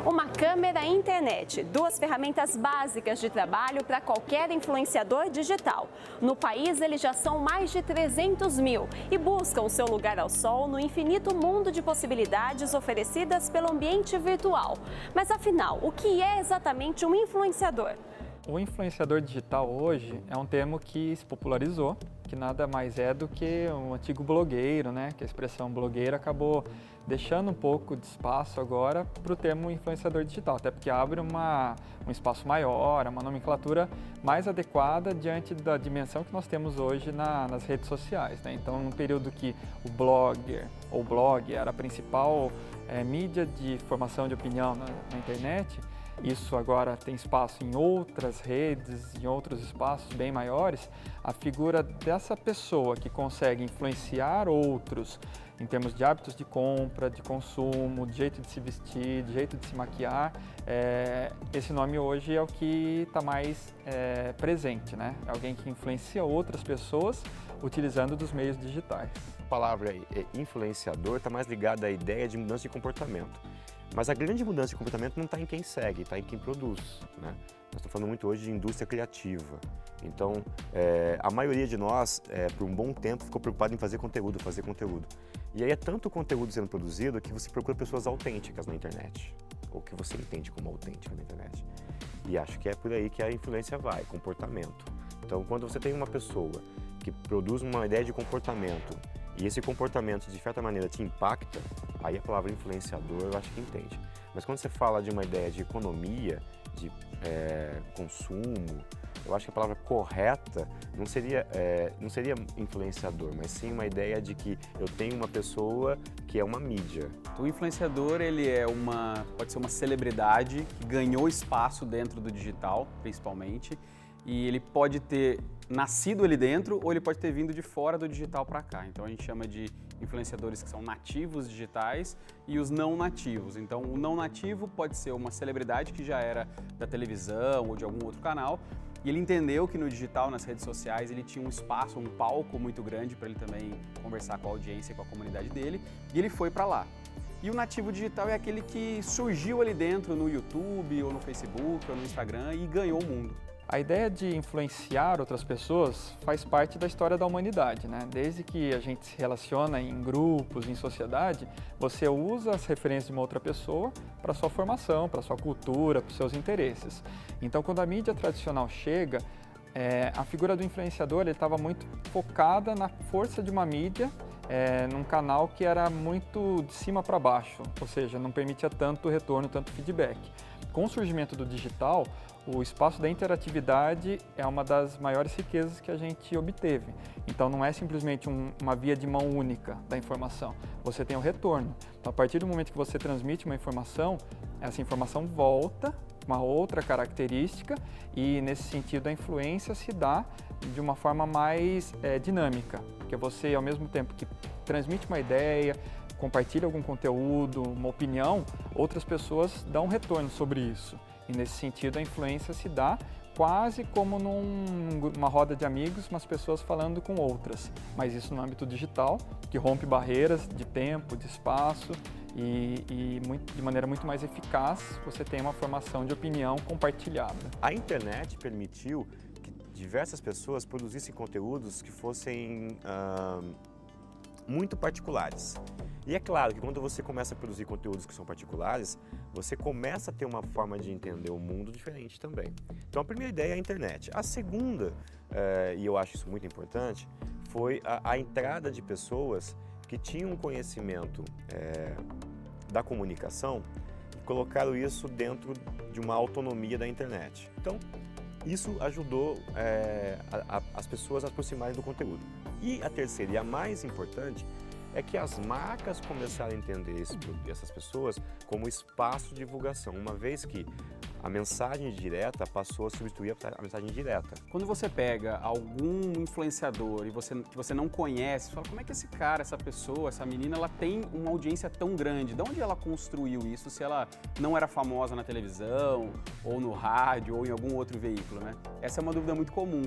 Uma câmera e internet, duas ferramentas básicas de trabalho para qualquer influenciador digital. No país, eles já são mais de 300 mil e buscam o seu lugar ao sol no infinito mundo de possibilidades oferecidas pelo ambiente virtual. Mas afinal, o que é exatamente um influenciador? O influenciador digital hoje é um termo que se popularizou, que nada mais é do que um antigo blogueiro, né? Que a expressão blogueiro acabou deixando um pouco de espaço agora para o termo influenciador digital, até porque abre um espaço maior, uma nomenclatura mais adequada diante da dimensão que nós temos hoje nas redes sociais, né? Então, num período que o blogger ou blog era a principal mídia de formação de opinião na internet, isso agora tem espaço em outras redes, em outros espaços bem maiores. A figura dessa pessoa que consegue influenciar outros em termos de hábitos de compra, de consumo, de jeito de se vestir, de jeito de se maquiar, esse nome hoje é o que está mais presente, né? É alguém que influencia outras pessoas utilizando dos meios digitais. A palavra influenciador está mais ligada à ideia de mudança de comportamento. Mas a grande mudança de comportamento não está em quem segue, está em quem produz, né? Nós estamos falando muito hoje de indústria criativa. Então, a maioria de nós, por um bom tempo, ficou preocupado em fazer conteúdo. E aí é tanto conteúdo sendo produzido que você procura pessoas autênticas na internet, ou que você entende como autêntica na internet. E acho que é por aí que a influência vai, comportamento. Então, quando você tem uma pessoa que produz uma ideia de comportamento, e esse comportamento, de certa maneira, te impacta, aí a palavra influenciador eu acho que entende. Mas quando você fala de uma ideia de economia, de consumo, eu acho que a palavra correta não seria influenciador, mas sim uma ideia de que eu tenho uma pessoa que é uma mídia. O influenciador, ele pode ser uma celebridade que ganhou espaço dentro do digital, principalmente, e ele pode ter nascido ali dentro ou ele pode ter vindo de fora do digital para cá. Então a gente chama de influenciadores que são nativos digitais e os não nativos. Então o não nativo pode ser uma celebridade que já era da televisão ou de algum outro canal e ele entendeu que no digital, nas redes sociais, ele tinha um espaço, um palco muito grande para ele também conversar com a audiência e com a comunidade dele e ele foi para lá. E o nativo digital é aquele que surgiu ali dentro no YouTube ou no Facebook ou no Instagram e ganhou o mundo. A ideia de influenciar outras pessoas faz parte da história da humanidade, né? Desde que a gente se relaciona em grupos, em sociedade, você usa as referências de uma outra pessoa para sua formação, para sua cultura, para os seus interesses. Então, quando a mídia tradicional chega, a figura do influenciador estava muito focada na força de uma mídia, num canal que era muito de cima para baixo, ou seja, não permitia tanto retorno, tanto feedback. Com o surgimento do digital, o espaço da interatividade é uma das maiores riquezas que a gente obteve. Então não é simplesmente uma via de mão única da informação, você tem o retorno. Então, a partir do momento que você transmite uma informação, essa informação volta, uma outra característica, e nesse sentido a influência se dá de uma forma mais dinâmica, porque você, ao mesmo tempo que transmite uma ideia, compartilha algum conteúdo, uma opinião, outras pessoas dão um retorno sobre isso. E nesse sentido a influência se dá quase como numa roda de amigos, mas pessoas falando com outras. Mas isso no âmbito digital, que rompe barreiras de tempo, de espaço e de maneira muito mais eficaz você tem uma formação de opinião compartilhada. A internet permitiu que diversas pessoas produzissem conteúdos que fossem muito particulares. E é claro que quando você começa a produzir conteúdos que são particulares, você começa a ter uma forma de entender o mundo diferente também. Então a primeira ideia é a internet. A segunda, e eu acho isso muito importante, foi a entrada de pessoas que tinham um conhecimento da comunicação e colocaram isso dentro de uma autonomia da internet. Então isso ajudou as pessoas a aproximarem do conteúdo. E a terceira e a mais importante é que as marcas começaram a entender essas pessoas como espaço de divulgação, uma vez que a mensagem direta passou a substituir a mensagem indireta. Quando você pega algum influenciador e que você não conhece, você fala, como é que esse cara, essa pessoa, essa menina, ela tem uma audiência tão grande? De onde ela construiu isso se ela não era famosa na televisão, ou no rádio, ou em algum outro veículo, né? Essa é uma dúvida muito comum.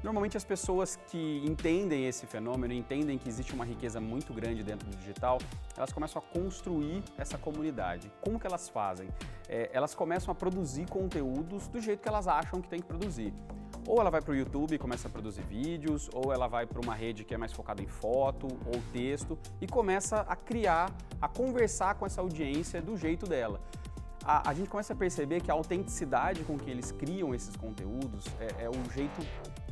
Normalmente as pessoas que entendem esse fenômeno, entendem que existe uma riqueza muito grande dentro do digital, elas começam a construir essa comunidade. Como que elas fazem? Elas começam a produzir conteúdos do jeito que elas acham que tem que produzir. Ou ela vai para o YouTube e começa a produzir vídeos, ou ela vai para uma rede que é mais focada em foto ou texto e começa a criar, a conversar com essa audiência do jeito dela. A gente começa a perceber que a autenticidade com que eles criam esses conteúdos é o jeito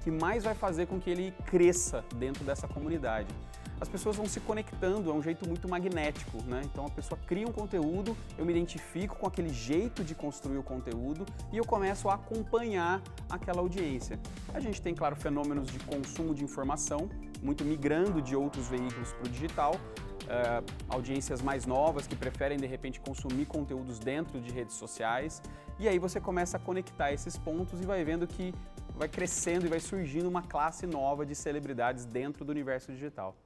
que mais vai fazer com que ele cresça dentro dessa comunidade. As pessoas vão se conectando, é um jeito muito magnético, né? Então a pessoa cria um conteúdo, eu me identifico com aquele jeito de construir o conteúdo e eu começo a acompanhar aquela audiência. A gente tem, claro, fenômenos de consumo de informação, muito migrando de outros veículos para o digital, audiências mais novas que preferem, de repente, consumir conteúdos dentro de redes sociais, e aí você começa a conectar esses pontos e vai vendo que vai crescendo e vai surgindo uma classe nova de celebridades dentro do universo digital.